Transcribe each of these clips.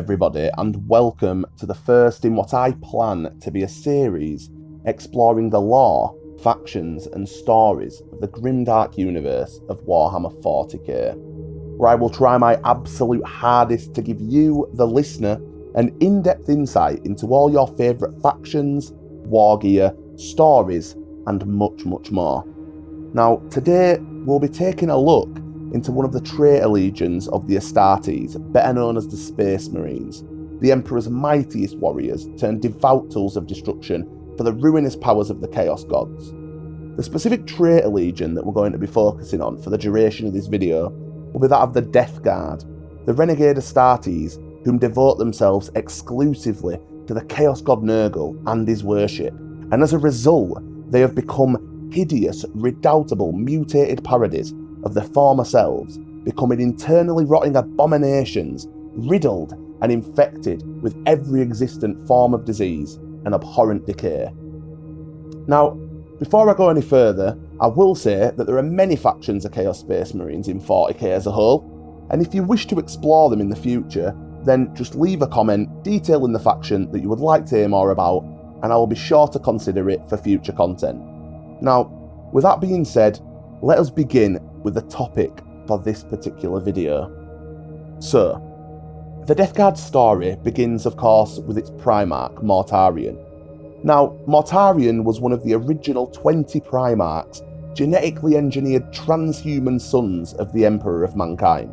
everybody, and welcome to the first in what I plan to be a series exploring the lore, factions and stories of the grimdark universe of Warhammer 40K, where I will try my absolute hardest to give you, the listener, an in-depth insight into all your favourite factions, war gear, stories and much more. Now today we'll be taking a look into one of the traitor legions of the Astartes, better known as the Space Marines, the Emperor's mightiest warriors turned devout tools of destruction for the ruinous powers of the Chaos Gods. The specific traitor legion that we're going to be focusing on for the duration of this video will be that of the Death Guard, the renegade Astartes whom devote themselves exclusively to the Chaos God Nurgle and his worship, and as a result they have become hideous, redoubtable, mutated parodies of their former selves, becoming internally rotting abominations, riddled and infected with every existent form of disease and abhorrent decay. Now, before I go any further, I will say that there are many factions of Chaos Space Marines in 40k as a whole, and if you wish to explore them in the future, then just leave a comment detailing the faction that you would like to hear more about, and I will be sure to consider it for future content. Now, with that being said, let us begin with the topic for this particular video. So, the Death Guard's story begins of course with its Primarch, Mortarion. Now, Mortarion was one of the original 20 Primarchs, genetically engineered transhuman sons of the Emperor of Mankind.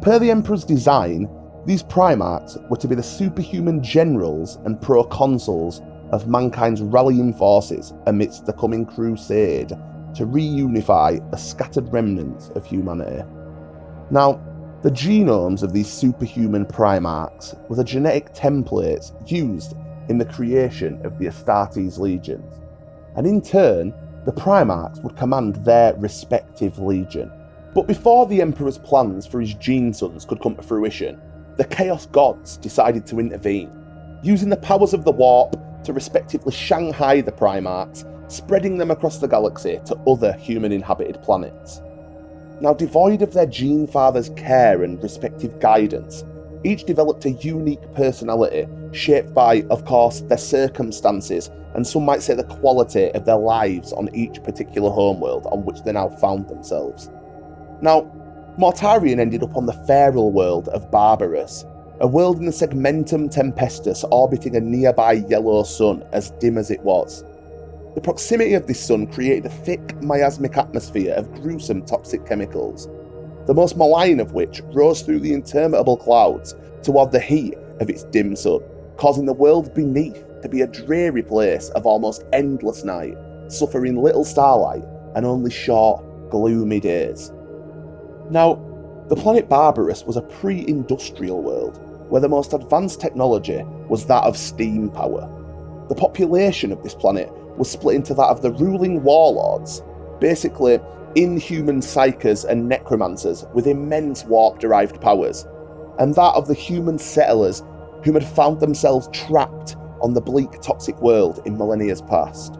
Per the Emperor's design, these Primarchs were to be the superhuman generals and proconsuls of mankind's rallying forces amidst the coming crusade to reunify the scattered remnants of humanity. Now, the genomes of these superhuman Primarchs were the genetic templates used in the creation of the Astartes legions, and in turn, the Primarchs would command their respective legion. But before the Emperor's plans for his gene sons could come to fruition, the Chaos Gods decided to intervene, using the powers of the Warp to respectively Shanghai the Primarchs, spreading them across the galaxy to other human-inhabited planets. Now, devoid of their gene father's care and respective guidance, each developed a unique personality shaped by, of course, their circumstances and some might say the quality of their lives on each particular homeworld on which they now found themselves. Now, Mortarion ended up on the feral world of Barbarus, a world in the segmentum tempestus orbiting a nearby yellow sun as dim as it was. The proximity of this sun created a thick miasmic atmosphere of gruesome toxic chemicals, the most malign of which rose through the interminable clouds toward the heat of its dim sun, causing the world beneath to be a dreary place of almost endless night, suffering little starlight and only short, gloomy days. Now, the planet Barbarus was a pre-industrial world, where the most advanced technology was that of steam power. The population of this planet was split into that of the ruling warlords, basically inhuman psychers and necromancers with immense warp-derived powers, and that of the human settlers whom had found themselves trapped on the bleak toxic world in millennia's past.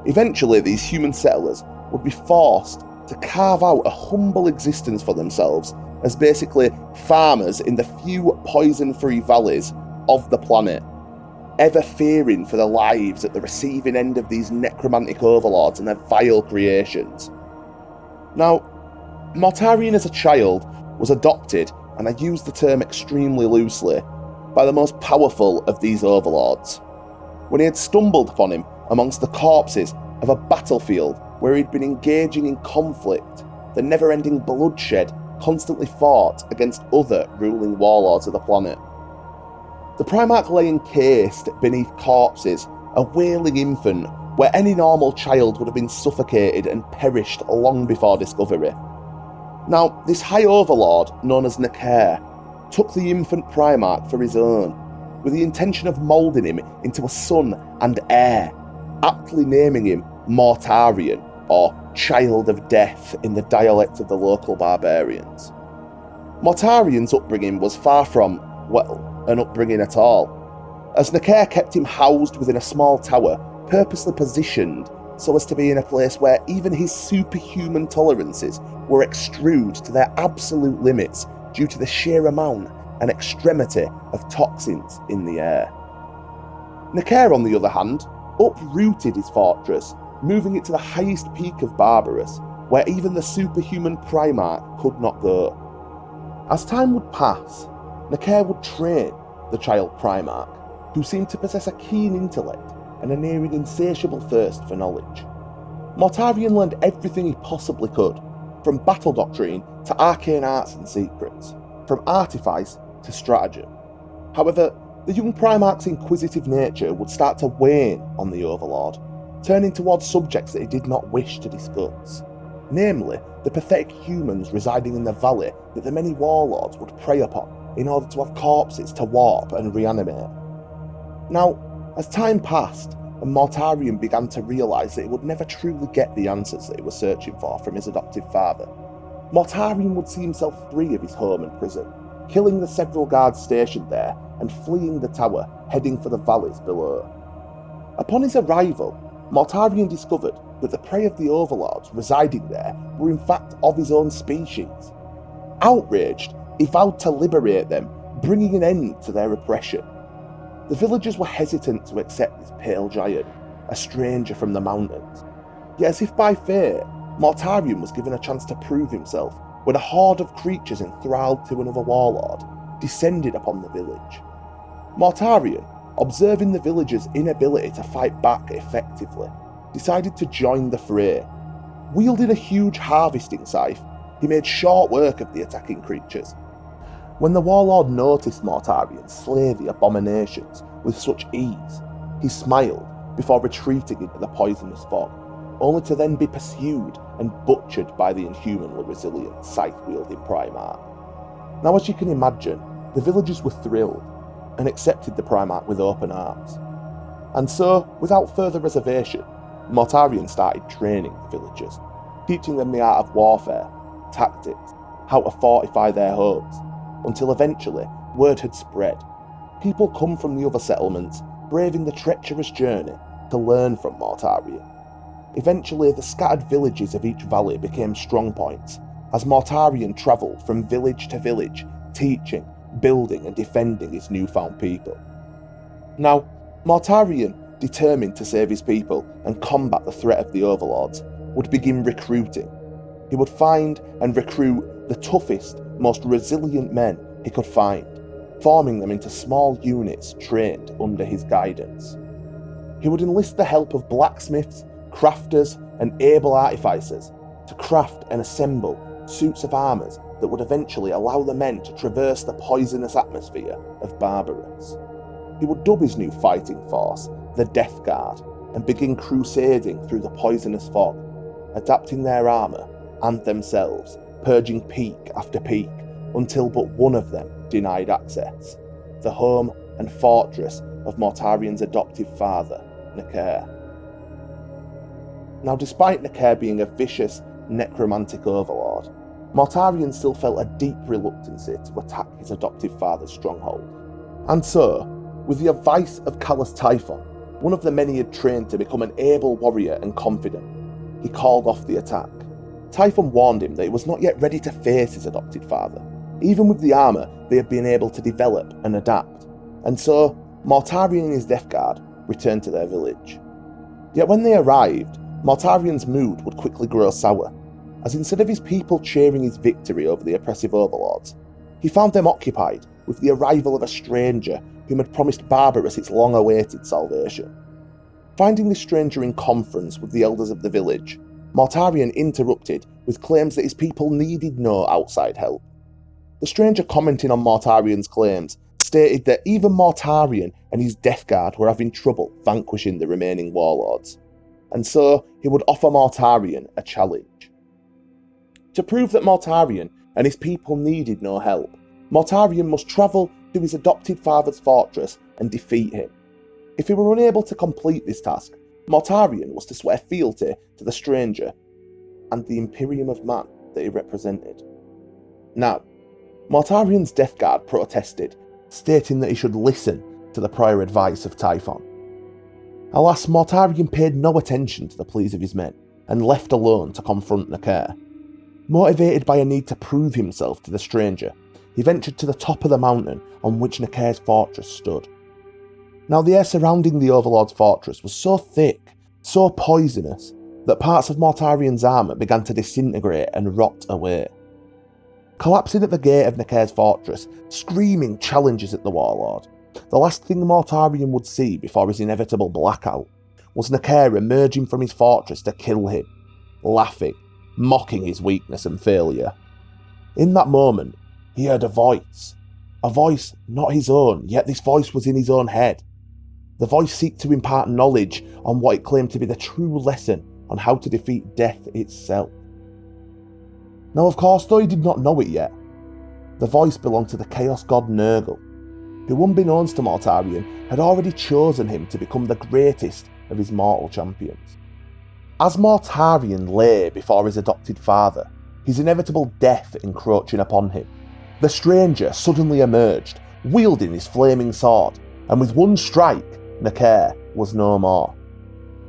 Eventually, these human settlers would be forced to carve out a humble existence for themselves as basically farmers in the few poison-free valleys of the planet, ever fearing for their lives at the receiving end of these necromantic overlords and their vile creations. Now, Mortarion as a child was adopted, and I use the term extremely loosely, by the most powerful of these overlords. When he had stumbled upon him amongst the corpses of a battlefield where he'd been engaging in conflict, the never-ending bloodshed constantly fought against other ruling warlords of the planet. The Primarch lay encased beneath corpses, a wailing infant where any normal child would have been suffocated and perished long before discovery. Now, this High Overlord, known as Nakar, took the infant Primarch for his own, with the intention of moulding him into a son and heir, aptly naming him Mortarion, or Child of Death in the dialect of the local barbarians. Mortarion's upbringing was far from, well, an upbringing at all, as Nakar kept him housed within a small tower, purposely positioned so as to be in a place where even his superhuman tolerances were extruded to their absolute limits due to the sheer amount an extremity of toxins in the air. Necker, on the other hand, uprooted his fortress, moving it to the highest peak of Barbarus, where even the superhuman Primarch could not go. As time would pass, Necker would train the child Primarch, who seemed to possess a keen intellect and a nearly insatiable thirst for knowledge. Mortarion learned everything he possibly could, from battle doctrine to arcane arts and secrets, from artifice to stratagem. However, the young Primarch's inquisitive nature would start to wane on the Overlord, turning towards subjects that he did not wish to discuss, namely the pathetic humans residing in the valley that the many warlords would prey upon in order to have corpses to warp and reanimate. Now, as time passed, and Mortarion began to realise that he would never truly get the answers that he was searching for from his adoptive father, Mortarion would see himself free of his home and prison, killing the several guards stationed there and fleeing the tower, heading for the valleys below. Upon his arrival, Mortarion discovered that the prey of the overlords residing there were in fact of his own species. Outraged, he vowed to liberate them, bringing an end to their oppression. The villagers were hesitant to accept this pale giant, a stranger from the mountains. Yet as if by fate, Mortarion was given a chance to prove himself when a horde of creatures enthralled to another warlord descended upon the village. Mortarion, observing the villagers' inability to fight back effectively, decided to join the fray. Wielding a huge harvesting scythe, he made short work of the attacking creatures. When the warlord noticed Mortarion slay the abominations with such ease, he smiled before retreating into the poisonous fog, only to then be pursued and butchered by the inhumanly resilient scythe-wielding Primarch. Now, as you can imagine, the villagers were thrilled and accepted the Primarch with open arms. And so, without further reservation, Mortarion started training the villagers, teaching them the art of warfare, tactics, how to fortify their homes, until eventually word had spread. People come from the other settlements, braving the treacherous journey to learn from Mortarion. Eventually, the scattered villages of each valley became strongpoints, as Mortarion travelled from village to village, teaching, building and defending his newfound people. Now, Mortarion, determined to save his people and combat the threat of the overlords, would begin recruiting. He would find and recruit the toughest, most resilient men he could find, forming them into small units trained under his guidance. He would enlist the help of blacksmiths, crafters and able artificers to craft and assemble suits of armours that would eventually allow the men to traverse the poisonous atmosphere of Barbarus. He would dub his new fighting force the Death Guard and begin crusading through the poisonous fog, adapting their armour and themselves, purging peak after peak until but one of them denied access, the home and fortress of Mortarion's adoptive father, Necker. Now, despite Necker being a vicious, necromantic overlord, Mortarion still felt a deep reluctancy to attack his adoptive father's stronghold. And so, with the advice of Callous Typhon, one of the many he had trained to become an able warrior and confident, he called off the attack. Typhon warned him that he was not yet ready to face his adopted father, even with the armour they had been able to develop and adapt, and so Mortarion and his Death Guard returned to their village. Yet when they arrived, Mortarion's mood would quickly grow sour, as instead of his people cheering his victory over the oppressive overlords, he found them occupied with the arrival of a stranger whom had promised Barbarus its long-awaited salvation. Finding this stranger in conference with the elders of the village, Mortarion interrupted with claims that his people needed no outside help. The stranger, commenting on Mortarion's claims, stated that even Mortarion and his Death Guard were having trouble vanquishing the remaining warlords, and so he would offer Mortarion a challenge. To prove that Mortarion and his people needed no help, Mortarion must travel to his adopted father's fortress and defeat him. If he were unable to complete this task, Mortarion was to swear fealty to the stranger and the Imperium of Man that he represented. Now, Mortarion's Death Guard protested, stating that he should listen to the prior advice of Typhon. Alas, Mortarion paid no attention to the pleas of his men and left alone to confront Necker. Motivated by a need to prove himself to the stranger, he ventured to the top of the mountain on which Naker's fortress stood. Now the air surrounding the Overlord's fortress was so thick, so poisonous, that parts of Mortarion's armour began to disintegrate and rot away. Collapsing at the gate of Naker's fortress, screaming challenges at the Warlord, the last thing Mortarion would see before his inevitable blackout was Naker emerging from his fortress to kill him, laughing, mocking his weakness and failure. In that moment, he heard a voice not his own, yet this voice was in his own head. The voice seeked to impart knowledge on what it claimed to be the true lesson on how to defeat death itself. Now of course, though he did not know it yet, the voice belonged to the Chaos God Nurgle, who unbeknownst to Mortarion had already chosen him to become the greatest of his mortal champions. As Mortarion lay before his adopted father, his inevitable death encroaching upon him, the stranger suddenly emerged, wielding his flaming sword, and with one strike, Naker was no more.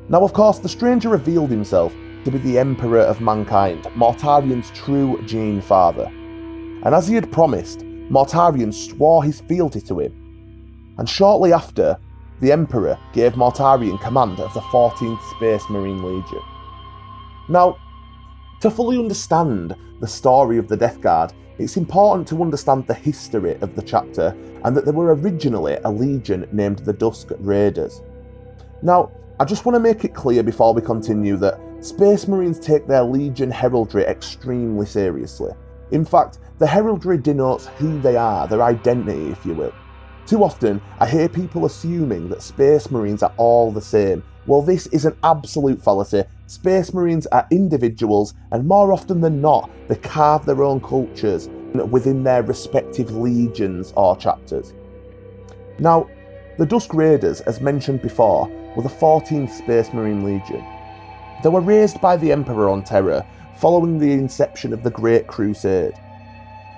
Now of course, the stranger revealed himself to be the Emperor of Mankind, Mortarion's true gene father. And as he had promised, Mortarion swore his fealty to him. And shortly after, the Emperor gave Mortarion command of the 14th Space Marine Legion. Now, to fully understand the story of the Death Guard, it's important to understand the history of the chapter and that there were originally a legion named the Dusk Raiders. Now, I just want to make it clear before we continue that Space Marines take their legion heraldry extremely seriously. In fact, the heraldry denotes who they are, their identity if you will. Too often, I hear people assuming that Space Marines are all the same. Well, this is an absolute fallacy. Space Marines are individuals, and more often than not, they carve their own cultures within their respective legions or chapters. Now, the Dusk Raiders, as mentioned before, were the 14th Space Marine Legion. They were raised by the Emperor on Terra following the inception of the Great Crusade.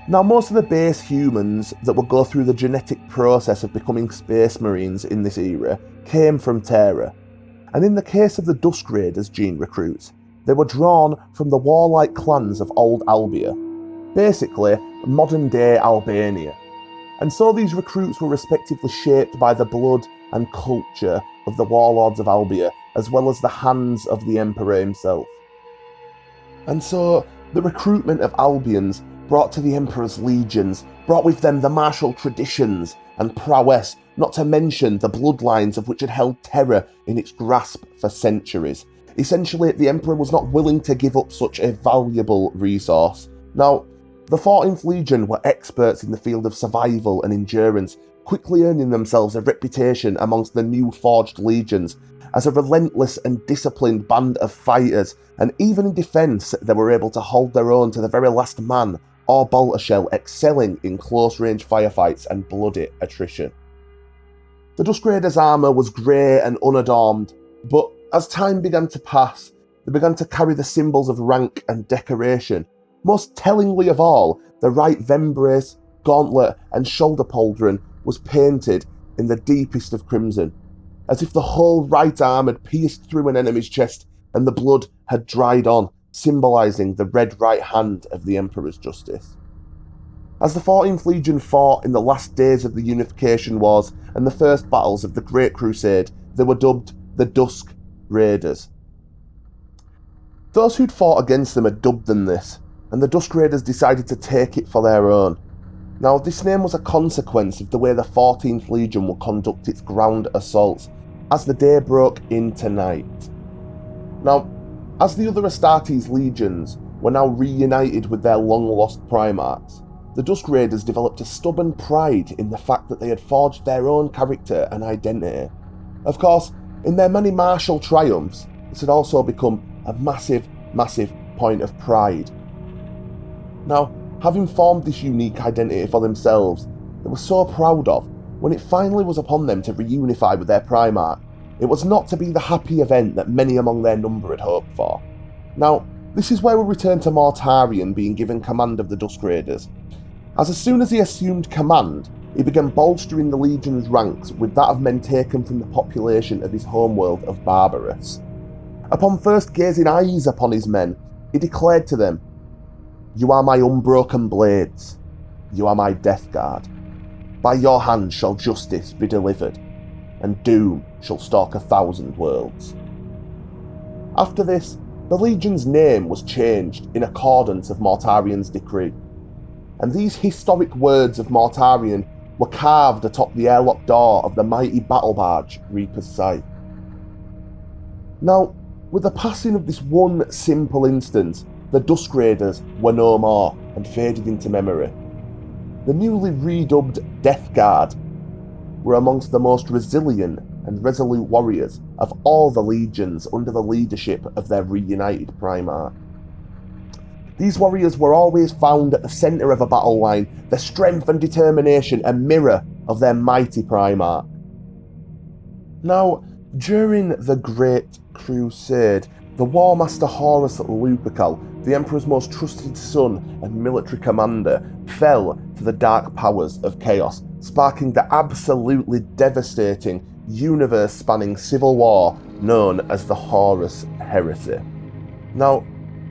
Now, most of the base humans that would go through the genetic process of becoming Space Marines in this era came from Terra, and in the case of the Dusk Raiders gene recruits, they were drawn from the warlike clans of Old Albia, basically modern-day Albania. And so these recruits were respectively shaped by the blood and culture of the warlords of Albia, as well as the hands of the Emperor himself. And so the recruitment of Albians brought to the Emperor's legions brought with them the martial traditions and prowess, not to mention the bloodlines of which had held Terra in its grasp for centuries. Essentially, the Emperor was not willing to give up such a valuable resource. Now, the 14th Legion were experts in the field of survival and endurance, quickly earning themselves a reputation amongst the new forged legions as a relentless and disciplined band of fighters, and even in defence they were able to hold their own to the very last man or bolter shell, excelling in close-range firefights and bloody attrition. The Dusk Raiders' armour was grey and unadorned, but as time began to pass, they began to carry the symbols of rank and decoration. Most tellingly of all, the right vembrace, gauntlet and shoulder pauldron was painted in the deepest of crimson, as if the whole right arm had pierced through an enemy's chest and the blood had dried on, symbolising the red right hand of the Emperor's justice. As the 14th Legion fought in the last days of the Unification Wars and the first battles of the Great Crusade, they were dubbed the Dusk Raiders. Those who'd fought against them had dubbed them this, and the Dusk Raiders decided to take it for their own. Now, this name was a consequence of the way the 14th Legion would conduct its ground assaults as the day broke into night. Now, as the other Astartes legions were now reunited with their long-lost Primarchs, the Dusk Raiders developed a stubborn pride in the fact that they had forged their own character and identity. Of course, in their many martial triumphs, this had also become a massive, massive point of pride. Now, having formed this unique identity for themselves, they were so proud of, when it finally was upon them to reunify with their Primarch, it was not to be the happy event that many among their number had hoped for. Now, this is where we return to Mortarion being given command of the Dusk Raiders, as soon as he assumed command, he began bolstering the Legion's ranks with that of men taken from the population of his homeworld of Barbarus. Upon first gazing eyes upon his men, he declared to them, "You are my unbroken blades. you are my death guard. By your hand shall justice be delivered, and doom shall stalk 1,000 worlds. After this, the Legion's name was changed in accordance of Mortarion's decree, and these historic words of Mortarion were carved atop the airlock door of the mighty battle barge Reaper's Sight. Now, with the passing of this one simple instance, the Dusk Raiders were no more and faded into memory. The newly redubbed Death Guard were amongst the most resilient and resolute warriors of all the legions under the leadership of their reunited Primarch. These warriors were always found at the centre of a battle line, their strength and determination a mirror of their mighty Primarch. Now, during the Great Crusade, the War Master Horus Lupercal, the Emperor's most trusted son and military commander, fell to the dark powers of chaos, sparking the absolutely devastating, universe-spanning civil war known as the Horus Heresy. Now,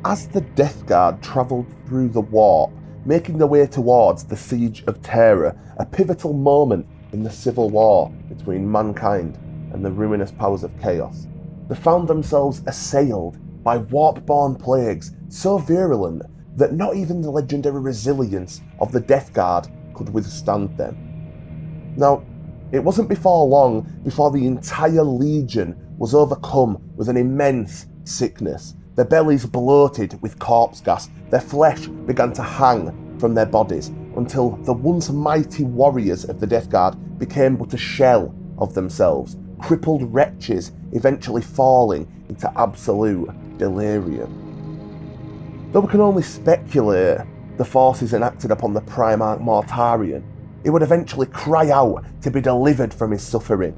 as the Death Guard travelled through the warp, making their way towards the Siege of Terra, a pivotal moment in the civil war between mankind and the ruinous powers of chaos, they found themselves assailed by warp-born plagues so virulent that not even the legendary resilience of the Death Guard could withstand them. Now, it wasn't before long before the entire Legion was overcome with an immense sickness, their bellies bloated with corpse gas, their flesh began to hang from their bodies, until the once mighty warriors of the Death Guard became but a shell of themselves, crippled wretches eventually falling into absolute delirium. Though we can only speculate the forces enacted upon the Primarch Mortarion, he would eventually cry out to be delivered from his suffering.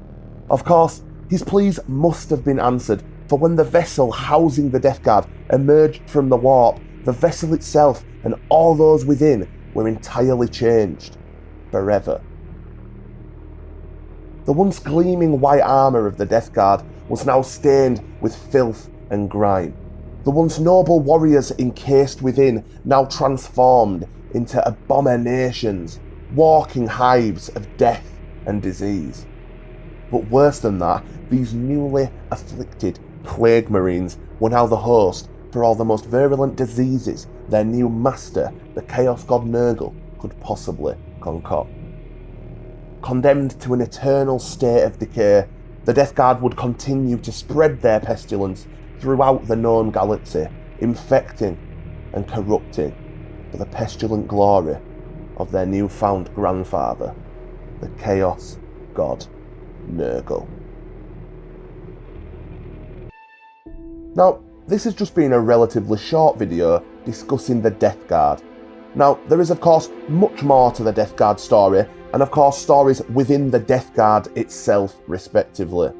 Of course, his pleas must have been answered, for when the vessel housing the Death Guard emerged from the warp, the vessel itself and all those within were entirely changed, forever. The once gleaming white armour of the Death Guard was now stained with filth and grime. The once noble warriors encased within now transformed into abominations, walking hives of death and disease. But worse than that, these newly afflicted plague marines were now the host for all the most virulent diseases their new master, the Chaos God Nurgle, could possibly concoct. Condemned to an eternal state of decay, the Death Guard would continue to spread their pestilence throughout the known galaxy, infecting and corrupting for the pestilent glory of their newfound grandfather, the Chaos God Nurgle. Now, this has just been a relatively short video discussing the Death Guard. Now, there is of course much more to the Death Guard story, and of course stories within the Death Guard itself respectively.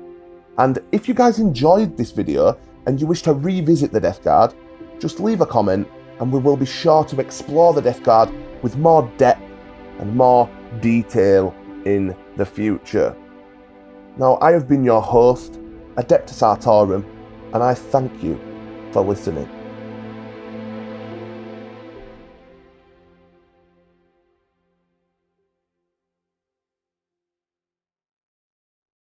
And if you guys enjoyed this video and you wish to revisit the Death Guard, just leave a comment and we will be sure to explore the Death Guard with more depth and more detail in the future. Now, I have been your host, Adeptus Artorum, and I thank you for listening.